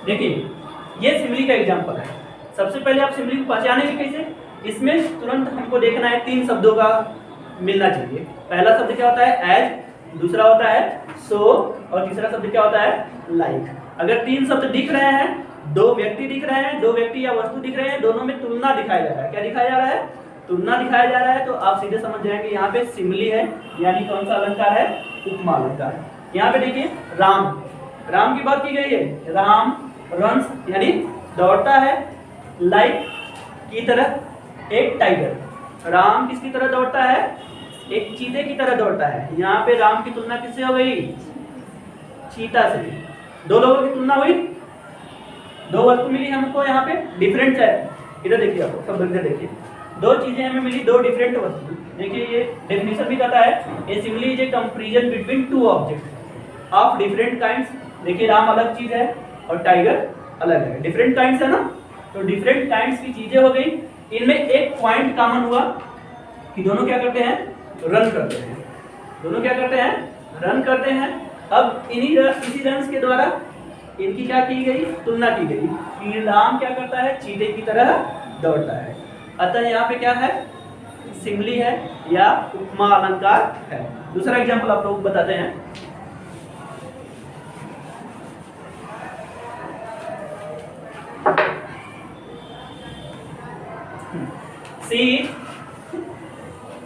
देखिए ये सिमली का एग्जांपल है। सबसे पहले आप सिमली को पहचानेंगे कैसे, इसमें तुरंत हमको देखना है 3 शब्दों का मिलना चाहिए। पहला शब्द क्या होता है, एज, दूसरा होता है सो, और तीसरा शब्द क्या होता है? लाइक। अगर तीन शब्द दिख रहे हैं, दो व्यक्ति दिख रहे हैं, दो व्यक्ति या वस्तु दिख रहे हैं, दोनों में तुलना दिखाया जा रहा है। क्या दिखाया जा रहा है? तुलना दिखाया जा रहा है। तो आप सीधे समझ जाएंगे यहाँ पे सिमिली है, यानी कौन सा अलंकार है? उपमा अलंकार। यहाँ पे देखिए राम, राम की बात की गई है। राम रन्स यानी दौड़ता है, लाइक की तरह एक टाइगर। राम किसकी तरह दौड़ता है? एक चीते की तरह दौड़ता है। यहाँ पे राम की तुलना किससे हो गई? चीता से। दो लोगों की तुलना हुई, दो वस्तु मिली हमको, यहाँ पे डिफरेंट है। इधर देखिए, आपको सब इधर देखिए, दो चीजें हमें मिली, दो डिफरेंट वस्तु। देखिए ये डेफिनेशन भी कहता है a simile is a comparison between two object of different kinds. देखिए राम अलग चीज है और टाइगर अलग है, डिफरेंट काइंड्स है ना। तो डिफरेंट काइंड्स की चीजें हो गई, इनमें एक पॉइंट कॉमन हुआ कि दोनों क्या करते हैं? रन करते हैं। दोनों क्या करते हैं? रन करते हैं। अब इसी रन के द्वारा इनकी क्या की गई? तुलना की गई कि राम क्या करता है? चीते की तरह दौड़ता है। अतः यहाँ पे क्या है? सिमिली है या उपमा अलंकार है। दूसरा एग्जांपल आप लोग बताते हैं।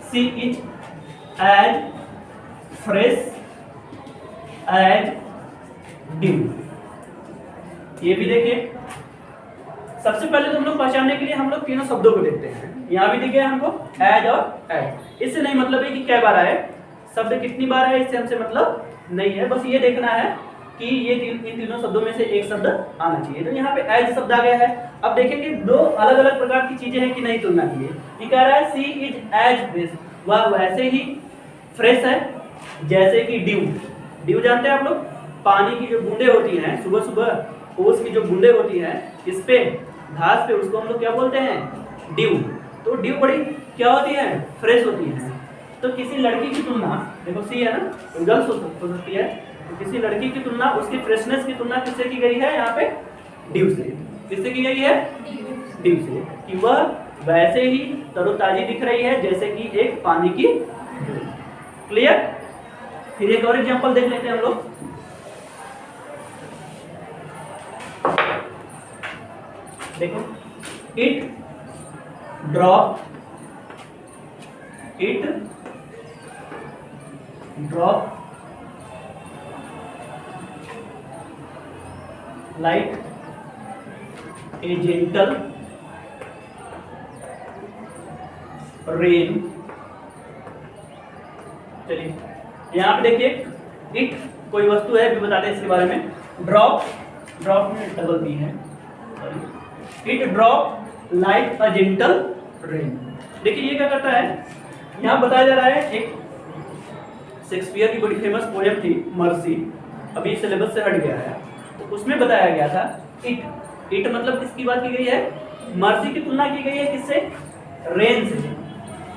She is as fresh as dew। ये भी देखिए, सबसे पहले तो हम लोग पहचानने के लिए हम लोग तीनों शब्दों को देखते हैं। यहाँ भी दिखे हमको एज और एज। इससे नहीं मतलब है कि क्या बार आए, शब्द कितनी बार है, इससे हमसे मतलब नहीं है। बस ये देखना है कि ये इन तीनों शब्दों में से एक शब्द आना चाहिए। तो यहाँ पे एज शब्द आ गया है। अब देखेंगे दो अलग अलग प्रकार की चीजें हैं कि नहीं तुलना की है। ये कह रहा है सी इज एज फ्रेश, वह वैसे ही फ्रेश है जैसे कि ड्यू। ड्यू जानते हैं आप लोग? पानी की जो बूंदे होती हैं सुबह सुबह, ओस की जो बूंदे होती हैं इस पे घास पे, उसको हम लोग क्या बोलते हैं? ड्यू। तो ड्यू बड़ी क्या होती है? फ्रेश होती है। तो किसी लड़की की तुलना, देखो सी है ना, तो गर्ल्स हो सकती है, तो किसी लड़की की तुलना, उसकी फ्रेशनेस की तुलना किससे की गई है? यहाँ पे ड्यू से। किससे की गई है? ड्यू से, कि वह वैसे ही तरोताजी दिख रही है जैसे कि एक पानी की बूंद। क्लियर? फिर एक और एग्जांपल देख लेते हैं हम लोग। देखो, it drop like a gentle rain। चलिए यहाँ पे देखिए, इट कोई वस्तु है, भी बताते हैं इसके बारे में। ड्रॉप में डबल बी है। It drop like a gentle rain. देखिए ये क्या करता है, यहाँ बताया जा रहा है, एक शेक्सपियर की बड़ी फेमस पोएम थी मर्सी, अभी सिलेबस से हट गया है, तो उसमें बताया गया था इट मतलब किसकी बात की गई है? मर्सी की तुलना की गई है किससे? रेन से।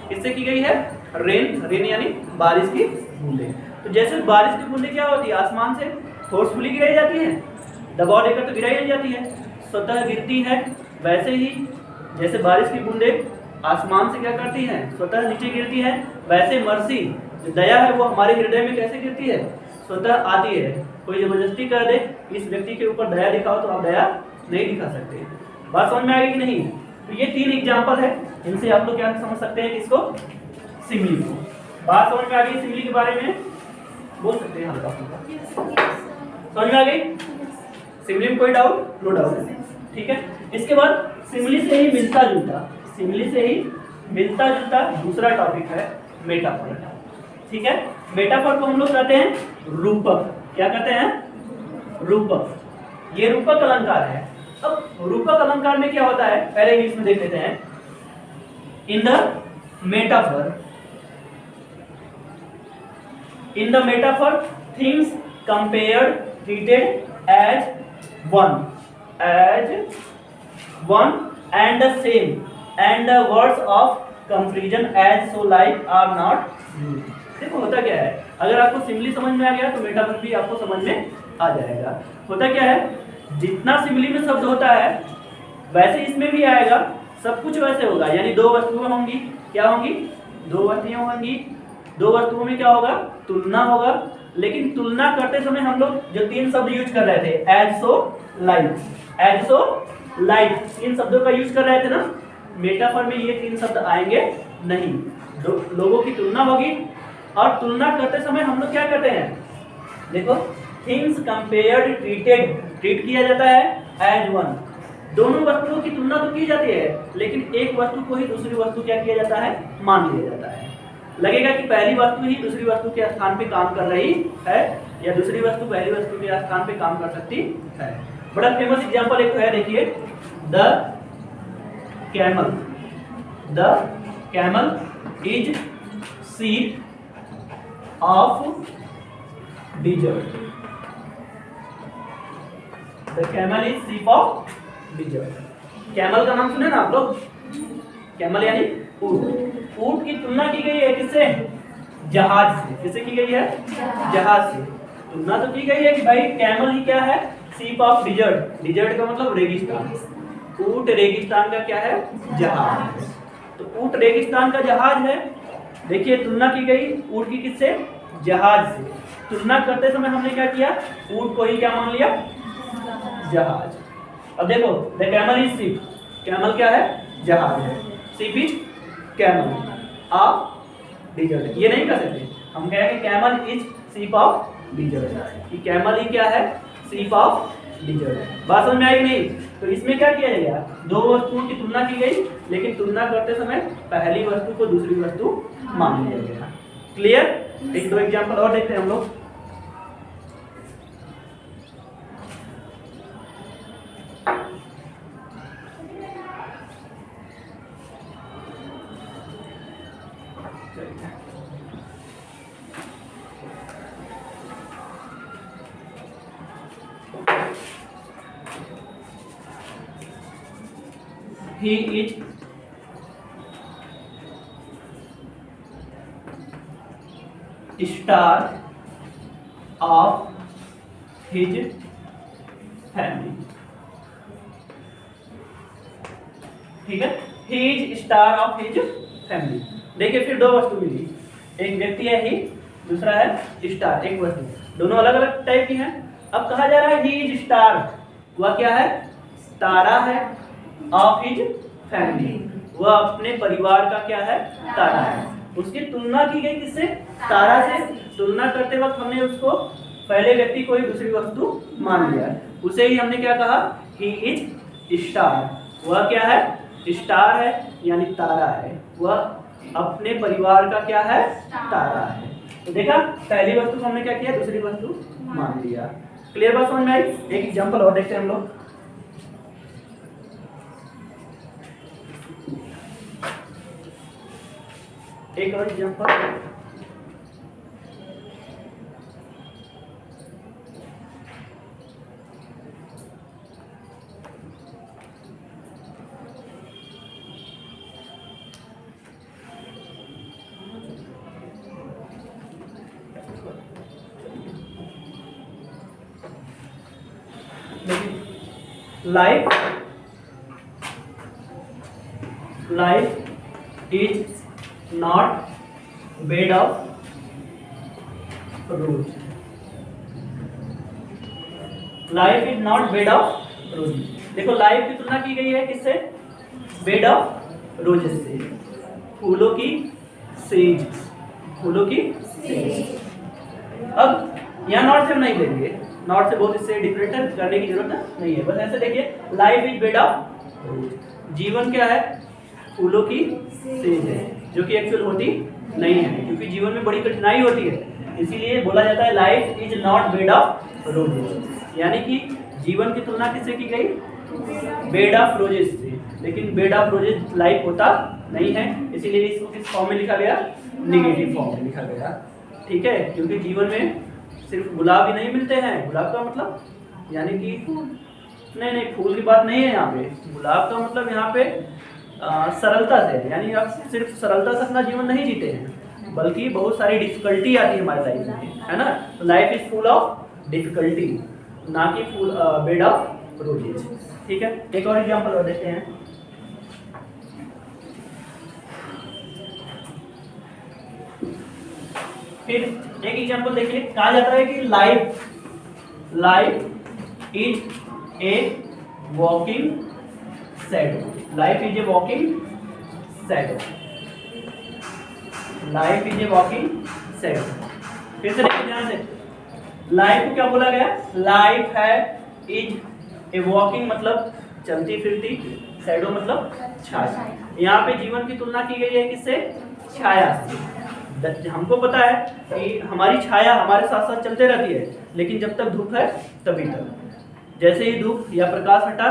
किससे की गई है? रेन यानी बारिश की बूंदें। तो जैसे बारिश की बूंदें क्या होती है? आसमान से फोर्सफुली गिराई जाती है, दबाव देकर तो गिराई नहीं जाती है, स्वतः गिरती है। वैसे ही जैसे बारिश की बूंदें आसमान से क्या करती हैं? स्वतः नीचे गिरती हैं। वैसे मर्सी जो दया है वो हमारे हृदय में कैसे गिरती है? स्वतः आती है। कोई जबरदस्ती कर दे इस व्यक्ति के ऊपर दया दिखाओ तो आप दया नहीं दिखा सकते। बात समझ में आ गई कि नहीं? तो ये तीन एग्जाम्पल है, इनसे आप लोग क्या समझ सकते हैं? किसको? सिमिली को। बात समझ में आ गई? सिमिली के बारे में बोल सकते हैं हल्का फुल्का। समझ में आ गई? सिमिली में कोई डाउट? No doubt. ठीक है, इसके बाद सिमिली से ही मिलता जुलता दूसरा टॉपिक है मेटाफर। ठीक है, मेटाफर को हम लोग कहते हैं रूपक। क्या कहते हैं? रूपक। ये रूपक अलंकार है। अब रूपक अलंकार में क्या होता है, पहले इंग्लिश में देख लेते हैं। In the metaphor things compared treated as one and the same and the words of comparison as so like are not used. देखो होता क्या है, अगर आपको सिमिली समझ में आ गया तो मेटाफर भी आपको समझ में आ जाएगा। होता क्या है, जितना सिमिली में शब्द होता है वैसे इसमें भी आएगा, सब कुछ वैसे होगा। यानी दो वस्तुएं होंगी, क्या होंगी? दो वस्तुएं होंगी, दो वस्तुओं में क्या होगा, तुलना होगा। लेकिन तुलना करते समय हम लोग जो तीन शब्द यूज कर रहे थे, as so like, as so like, तीन शब्दों का यूज कर रहे थे ना, मेटाफर में ये तीन शब्द आएंगे नहीं। लोगों की तुलना होगी, और तुलना करते समय हम लोग क्या करते हैं, देखो, थिंग्स कंपेयर्ड ट्रीटेड, ट्रीट किया जाता है एज वन। दोनों वस्तुओं की तुलना तो की जाती है, लेकिन एक वस्तु को ही दूसरी वस्तु क्या किया जाता है, मान लिया जाता है। लगेगा कि पहली वस्तु ही दूसरी वस्तु के स्थान पे काम कर रही है, या दूसरी वस्तु पहली वस्तु के स्थान पे काम कर सकती है। बड़ा फेमस एग्जांपल एक है, देखिए, the camel, the camel is seat of dessert, the camel is seat of dessert. Camel का नाम सुने ना आप लोग, कैमल यानी ऊंट। ऊंट की तुलना की गई है किससे, जहाज से। किससे की गई है, जहाज से। तुलना तो की गई है कि भाई कैमल ही क्या है, सीप ऑफ डिजर्ट, डिजर्ट का मतलब रेगिस्तान, ऊंट रेगिस्तान का क्या है, जहाज। तो ऊंट रेगिस्तान का जहाज है। देखिए तुलना की गई ऊंट की किससे, जहाज से। तुलना करते समय हमने क्या किया, ऊंट को ही क्या मान लिया, जहाज। अब देखो, द कैमल इज सीप, कैमल क्या है, जहाज है, सीप इज कैमल ऑफ डिजर्ट। ये नहीं कर सकते हम, कहेंगे कैमल इज सीप ऑफ डिजर्ट, कि कैमल ही क्या है, सीप ऑफ डिजर्ट। बात समझ में आई नहीं? तो इसमें क्या किया जाएगा, दो वस्तुओं की तुलना की गई, लेकिन तुलना करते समय पहली वस्तु को दूसरी वस्तु मान लिया गया। क्लियर? एक दो एग्जांपल और देखते हैं हम लोग। He is star of his family। ठीक है, he is star of his family। देखिए फिर दो वस्तु मिली, एक व्यक्ति है ही, दूसरा है स्टार, एक वस्तु, दोनों अलग अलग टाइप की हैं। अब कहा जा रहा है ही इज स्टार, वह क्या है, तारा है, ऑफ हिज फैमिली, वह अपने परिवार का क्या है, तारा है। उसकी तुलना की गई किससे, तारा से। तुलना करते वक्त हमने उसको पहले व्यक्ति को ही दूसरी वस्तु मान लिया, उसे ही हमने क्या कहा, ही इज स्टार, वह क्या है, स्टार है यानी तारा है, वह अपने परिवार का क्या है, तारा है। तो देखा, पहली वस्तु को हमने क्या किया, दूसरी वस्तु मान लिया। क्लियर बात समझ में आई? एक एग्जांपल और देखते हैं हम लोग। एक और example, life is not made of roses, life is not bed of roses. देखो लाइफ की तुलना की गई है किससे, बेड ऑफ रोजेस से, फूलों की सेज, फूलों की सेज। अब यहाँ नॉट से हम नहीं लेंगे, नॉट से बहुत इससे डिफरेंट करने की जरूरत नहीं है, बस ऐसे देखिए, लाइफ इज बेड ऑफ रोज, जीवन क्या है, फूलों की सेज है, जो कि एक्चुअल होती नहीं है, क्योंकि जीवन में बड़ी कठिनाई होती है, इसीलिए बोला जाता है life is not bed of roses. यानी कि जीवन की तुलना किससे की गई, बेड ऑफ रोजेस से, लेकिन बेड ऑफ रोजेस लाइफ होता नहीं है, इसीलिए इसको किस फॉर्म में लिखा गया, निगेटिव फॉर्म में लिखा गया। ठीक है, क्योंकि जीवन में सिर्फ गुलाब ही नहीं मिलते हैं, गुलाब का मतलब यानी कि नहीं फूल की बात नहीं है यहाँ पे, गुलाब का मतलब यहाँ पे सरलता से, यानी आप सिर्फ सरलता से अपना जीवन नहीं जीते हैं, बल्कि बहुत सारी डिफिकल्टी आती है हमारे लाइफ में, है ना। तो life is full of difficulty, ना कि फुल बेड ऑफ रोजेज। ठीक है, एक और एग्जांपल और देखते हैं। फिर एक एग्जांपल देखिए, कहा जाता है कि life is a walking shadow. Life is a walking shadow. Life is a walking shadow. फिर से देखिए ध्यान से, लाइफ को क्या बोला गया? लाइफ है इज ए वॉकिंग मतलब चलती फिरती, शैडो मतलब छाया। यहाँ पे जीवन की तुलना की गई है किससे? छाया से। हमको पता है कि हमारी छाया हमारे साथ साथ चलते रहती है, लेकिन जब तक धूप है तभी तक। जैसे ही धूप या प्रकाश हटा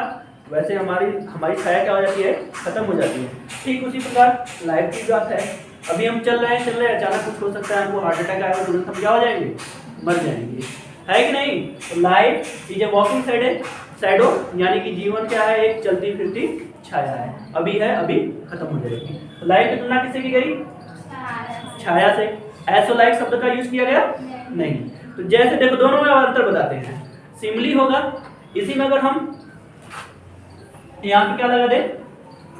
वैसे हमारी छाया क्या हो जाती है? खत्म हो जाती है। ठीक उसी प्रकार लाइफ की बात है। अभी हम चल रहे हैं, अचानक कुछ हो सकता है, हमको हार्ट अटैक आएगा, तुरंत हम क्या हो जाएंगे? मर जाएंगे, है कि नहीं? तो life is a walking shadow, यानी कि जीवन क्या है? एक चलती फिरती छाया है। अभी है, अभी खत्म हो जाएगी। तो लाइफ की तुलना किससे की गई? छाया से। ऐसो लाइक शब्द का यूज किया गया? नहीं। तो जैसे देखो, दोनों में अंतर बताते हैं। सिमिली होगा, इसी में अगर हम यहाँ पे क्या लगा दे?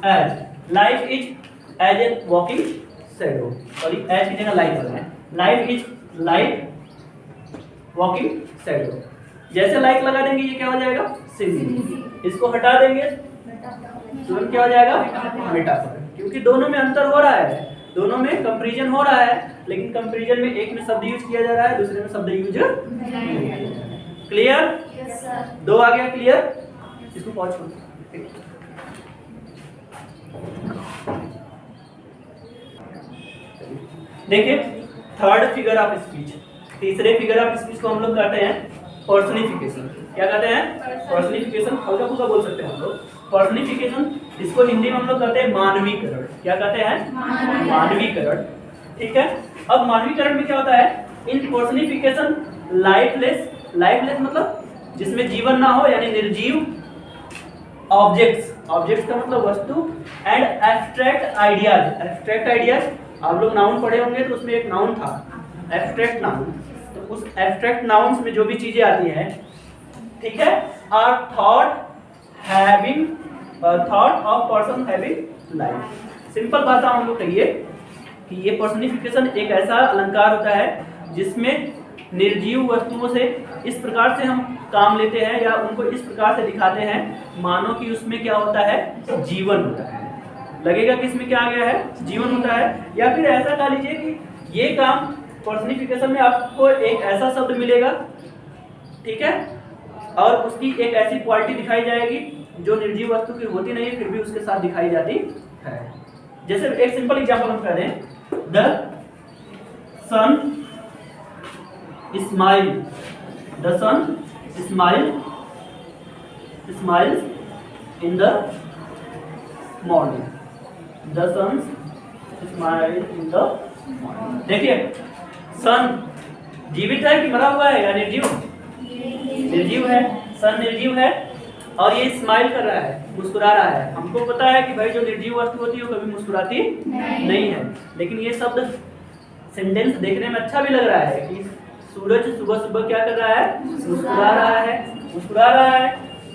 As. Life is as a walking shadow, और एज की जगह लाइफ लगाए। Life is like walking shadow. जैसे लाइक लगा देंगे ये क्या हो जाएगा? सिमिली। इसको हटा देंगे तुरंत क्या हो जाएगा? मेटाफर। क्योंकि दोनों में अंतर हो रहा है, दोनों में कंपैरिजन हो रहा है, लेकिन कंपैरिजन में एक में शब्द यूज किया जा रहा है, दूसरे में शब्द यूज नहीं। क्लियर? दो आ गया क्लियर? इसको पॉज करो। देखिए, थर्ड फिगर ऑफ स्पीच, तीसरे फिगर ऑफ स्पीच को हम लोग कहते हैं पर्सनिफिकेशन। क्या कहते हैं? पर्सनिफिकेशन। हल्का फुल्का बोल सकते हैं हम लोग। पर्सनिफिकेशन, इसको हिंदी में हम लोग कहते हैं मानवीकरण। क्या कहते हैं? मानवीकरण। ठीक है। अब मानवीकरण में क्या होता है? इन पर्सनिफिकेशन लाइफलेस मतलब जिसमें जीवन ना हो, यानी निर्जीव ऑब्जेक्ट्स का मतलब वस्तु, एंड एब्स्ट्रैक्ट आइडियाज। आप लोग नाउन पढ़े होंगे तो उसमें एक नाउन था, एब्स्ट्रैक्ट नाउन। तो उस एब्स्ट्रैक्ट नाउन्स में जो भी चीजें आती हैं, ठीक है, are thought of person having life. Simple भाषा हम लोग कहिए कि ये पर्सनिफिकेशन एक ऐसा अलंकार होता है जिसमें निर्जीव वस्तुओं से इस प्रकार से हम काम लेते हैं या उनको इस प्रकार से दिखाते हैं मानो कि उसमें क्या होता है? जीवन होता है। लगेगा कि इसमें क्या आ गया है? जीवन होता है। या फिर ऐसा कह लीजिए कि ये काम पर्सनिफिकेशन में आपको एक ऐसा शब्द मिलेगा, ठीक है, और उसकी एक ऐसी क्वालिटी दिखाई जाएगी जो निर्जीव वस्तु की होती नहीं है, फिर भी उसके साथ दिखाई जाती है। जैसे एक सिंपल एग्जांपल हम कह दें, the sun smile, the sun smiles in the morning, the sun smile in the morning. देखिए, सन जीवित है कि मरा हुआ है या निर्जीव? निर्जीव है। सन निर्जीव है और ये स्माइल कर रहा है, मुस्कुरा रहा है। हमको पता है कि भाई जो निर्जीव वस्तु होती है वो कभी मुस्कुराती नहीं है, लेकिन ये शब्द सेंटेंस देखने में अच्छा भी लग रहा है कि सूरज सुबह सुबह क्या कर रहा है? मुस्कुरा रहा है।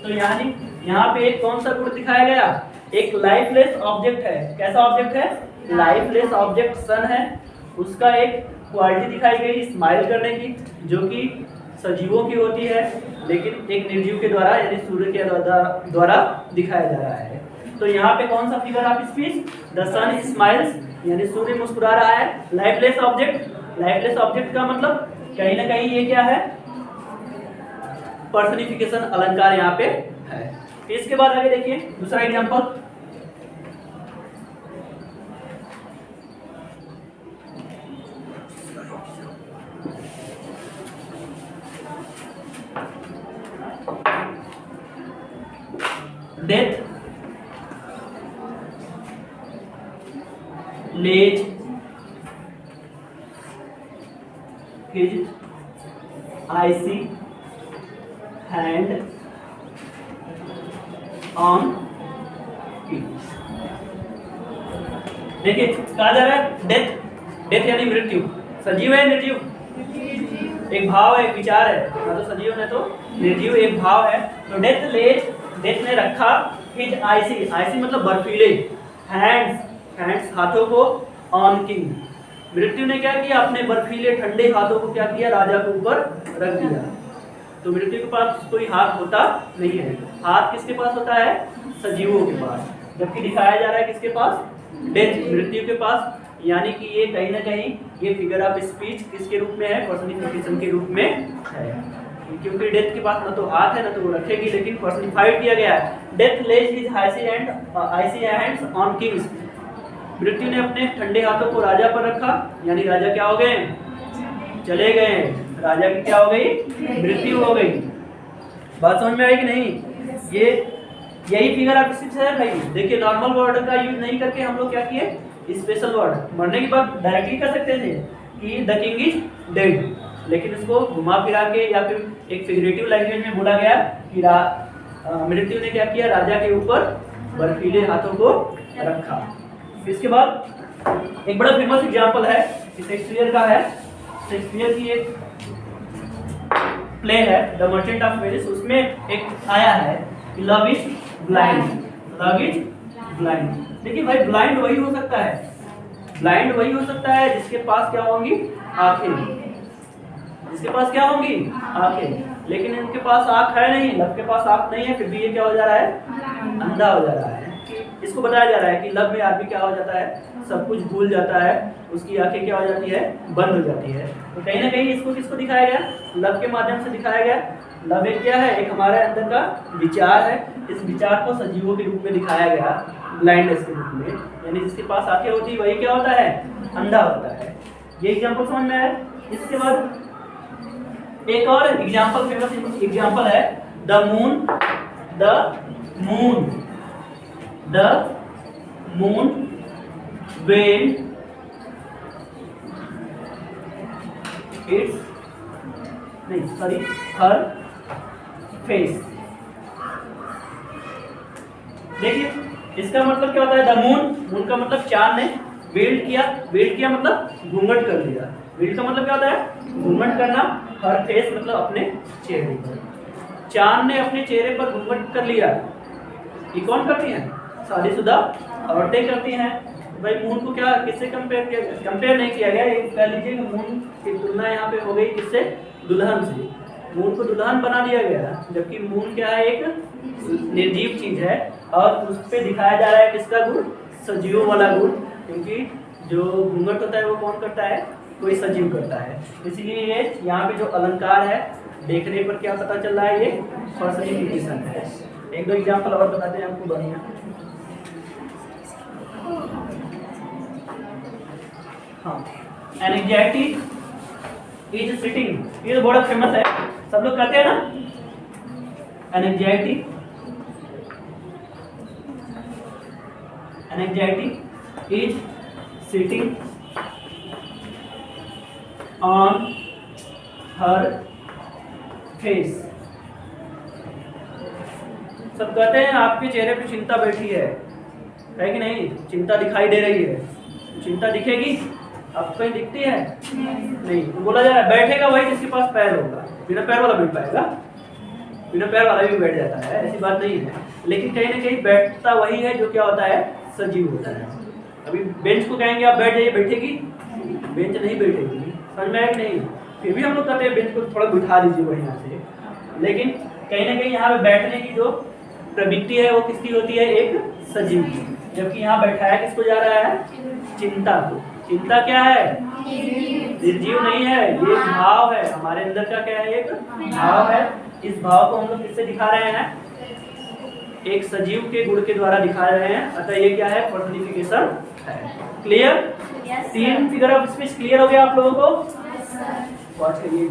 तो यानी यहाँ पे एक कौन सा गुण दिखाया गया? एक लाइफलेस ऑब्जेक्ट है। कैसा ऑब्जेक्ट है? लाइफलेस ऑब्जेक्ट सन है, उसका एक क्वालिटी दिखाई गई स्माइल करने की, जो कि सजीवों की होती है, लेकिन एक निर्जीव के द्वारा यानी सूर्य के द्वारा दिखाया जा रहा है। तो यहाँ पे कौन सा figure of speech? The sun smiles, यानी सूर्य मुस्कुरा रहा है। लाइफलेस ऑब्जेक्ट का मतलब कहीं ना कहीं ये क्या है? पर्सनिफिकेशन अलंकार यहाँ पे है। इसके बाद आगे देखिए दूसरा example, death lays his icy hand on it। देखिए कहा जा रहा है डेथ यानी मृत्यु। सजीव है निर्जीव? एक भाव है, एक विचार है, ना तो सजीव ना तो निर्जीव, एक भाव है। तो डेथ ने रखा हिज आईसी मतलब बर्फीले, हैंड्स हाथों को, ऑन किंग मृत्यु ने क्या किया, अपने बर्फीले ठंडे हाथों को क्या किया, राजा के ऊपर रख दिया। तो मृत्यु के पास कोई हाथ होता नहीं है। हाथ किसके पास होता है, सजीवों के पास, जबकि दिखाया जा रहा है किसके पास, डेथ, मृत्यु के पास। यानी कि ये कहीं ना कहीं ये फिगर ऑफ स्पीच किसके रूप में है, पर्सनिफिकेशन के रूप में है, क्योंकि डेथ के पास ना तो हाथ है ना तो वो रखेगी, लेकिन पर्सनिफाइड किया गया है। Death lays his icy hands on kings, मृत्यु ने अपने ठंडे हाथों को राजा पर रखा, यानी राजा क्या हो गए, चले गए, राजा की क्या हो गई, मृत्यु हो गई। बात समझ में आई कि नहीं? ये यही फिगर आप स्पीच है भाई। देखिए नॉर्मल वर्ड का यूज नहीं करके हम लोग क्या किए, स्पेशल वर्ड। मरने के बाद डायरेक्टली कर सकते थे कि द किंग इज डेड, लेकिन इसको घुमा फिरा के या फिर एक फिगरेटिव लैंग्वेज में बोला गया कि मृत्यु ने क्या किया, राजा के ऊपर बर्फीले हाथों को रखा। इसके बाद एक बड़ा फेमस एग्जांपल है, शेक्सपियर का है। शेक्सपियर की एक प्ले है द मर्चेंट ऑफ वेनिस, उसमें एक आया है love is blind, love is blind. देखिए भाई ब्लाइंड वही हो सकता है, ब्लाइंड वही हो सकता है जिसके पास क्या होंगी, आंखें, जिसके पास क्या होंगी, आंखें, लेकिन इनके पास आंख है नहीं, लव के पास आंख नहीं है, फिर भी ये क्या हो जा रहा है, अंधा हो जा रहा है। इसको बताया जा रहा है कि लव में आदमी क्या हो जाता है, सब कुछ भूल जाता है, उसकी आंखें क्या हो जाती है, बंद हो जाती है। तो कहीं ना कहीं इसको किसको दिखाया गया, लव के माध्यम से दिखाया गया। लव एक क्या है, एक हमारे अंदर का विचार है, इस विचार को सजीवों के रूप में दिखाया गया, ब्लाइंडनेस के रूप में, यानी जिसके पास आंखें होती है वही क्या होता है, अंधा होता है। ये एग्जाम्पल समझ में आया। इसके बाद एक और एग्जाम्पल, फेमस एग्जाम्पल है the moon, the moon, the moon weld it's, नहीं सॉरी, हर फेस। देखिए इसका मतलब क्या होता है, द मून, मून का मतलब चांद ने वेल्ड किया, वेल्ड किया मतलब घूंघट कर लिया, वेल्ड का मतलब क्या होता है, घूंघट करना, हर फेस मतलब अपने चेहरे पर, चांद ने अपने चेहरे पर घूंघट कर लिया। ये कौन करती हैं, शादीशुदा औरतें करती हैं। भाई मून को क्या किससे कंपेयर किया, कंपेयर नहीं किया गया, ये कह लीजिए कि मून की तुलना यहाँ पे हो गई किससे, दुल्हन से। मून को दुल्हन बना दिया गया, जबकि मून क्या है, एक निर्जीव चीज है, और उस पर दिखाया जा रहा है किसका गुण, सजीवों वाला गुण, क्योंकि जो घूंघट होता है वो कौन करता है, कोई सजीव करता है। इसलिए ये यहाँ पे जो अलंकार है, देखने पर क्या पता चल रहा है, ये पर्सनिफिकेशन है। एक दो एग्जाम्पल और बताते हैं आपको बढ़िया। हाँ, एंजाइटी इज सिटिंग, ये तो बड़ा फेमस है, सब लोग कहते हैं ना, anxiety, anxiety is sitting on her face. सब कहते हैं आपके चेहरे पे चिंता बैठी है कि नहीं, चिंता दिखाई दे रही है, चिंता दिखेगी आपको, कहीं दिखती है नहीं। तो बोला जा रहा है बैठेगा वही जिसके पास पैर होगा, बिना पैर वाला बैठ पाएगा, बिना पैर वाला भी बैठ जाता है, ऐसी बात नहीं है। लेकिन कहीं ना कहीं बैठता वही है जो क्या होता है, सजीव होता है। अभी बेंच को कहेंगे आप बैठ जाइए, बैठेगी, बेंच नहीं बैठेगी, समझ में आया कि नहीं। फिर भी हम लोग कहते हैं बेंच को थोड़ा बिठा दीजिए बढ़िया से, लेकिन कहीं ना कहीं यहाँ पे बैठने की जो प्रवृत्ति है वो किसकी होती है, एक सजीव की, जबकि यहाँ बैठाया किसको जा रहा है, चिंता को। चिंता क्या है, निर्जीव नहीं है, ये भाव है हमारे अंदर का, क्या है, एक भाव है। इस भाव को हम लोग किससे दिखा रहे हैं, एक सजीव के गुण के द्वारा दिखा रहे हैं, अतः ये क्या है, पर्सनिफिकेशन है। Clear? 3 figure of speech clear हो गया आप लोगों को? वॉच करिए।